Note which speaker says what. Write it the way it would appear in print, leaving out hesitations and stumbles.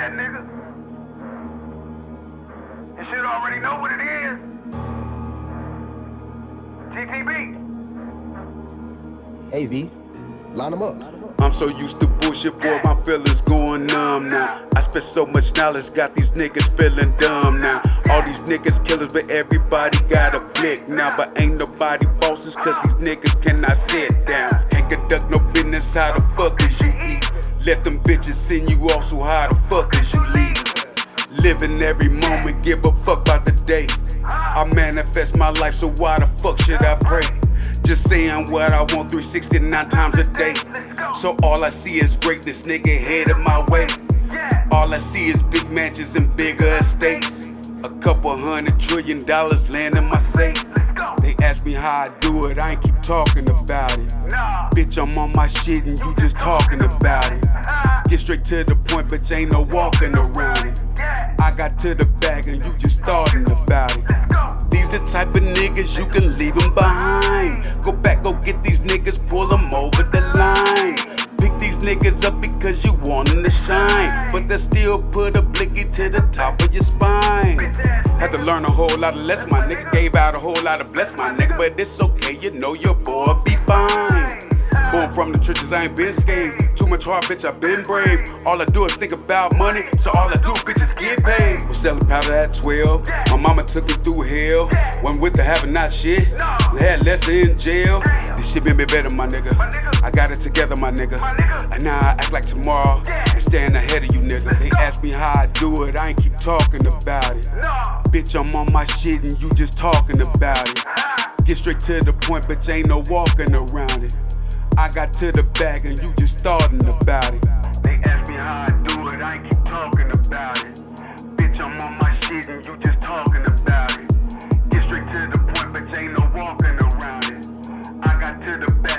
Speaker 1: that, nigga. You should already know what it is. GTB.
Speaker 2: Hey V, line them up.
Speaker 3: I'm so used to bullshit, boy, my feelings going numb now. I spent so much knowledge, got these niggas feeling dumb now. All these niggas killers, but everybody got a blick now. But ain't nobody bosses, cause these niggas cannot sit down. Can't conduct no business, how the fuck is you eat? Let them bitches send you off, so how the fuck is you leave? Living every moment, give a fuck about the day. I manifest my life, so why the fuck should I pray? Just saying what I want 369 times a day. So all I see is greatness, nigga, headed my way. All I see is big mansions and bigger estates. A couple $100 trillion land in my safe. They ask me how I do it, I ain't keep talking about it. Bitch, I'm on my shit and you just talking about it. Get straight to the point, bitch, ain't no walking around it. I got to the bag and you just starting about it. These the type of niggas you can leave them behind. Go back, go get these niggas, pull them over the line. Pick these niggas up because you want them to shine, but they still put a blicky to the top of your spine. Had to learn a whole lot of lessons, my nigga. Gave out a whole lot of bless, my nigga. But it's okay, you know your boy be fine. Born from the trenches, I ain't been scathed. Too much hard, bitch, I been brave. All I do is think about money, so all I do, bitches get paid. Was selling powder at 12. My mama took me through hell. Went with the having not shit. We had less in jail. This shit made me better, my nigga. I got it together, my nigga. And now I act like tomorrow and stand ahead of you niggas. They ask me how I do it, I ain't keep talking about it. Bitch, I'm on my shit and you just talking about it. Get straight to the point, bitch, ain't no walking around it. I got to the bag and you just starting about it. They ask me how I do it, I ain't keep talking about it. Bitch, I'm on my shit and you just talking about it. Get straight to the point, bitch, ain't no walking around it. I got to the bag.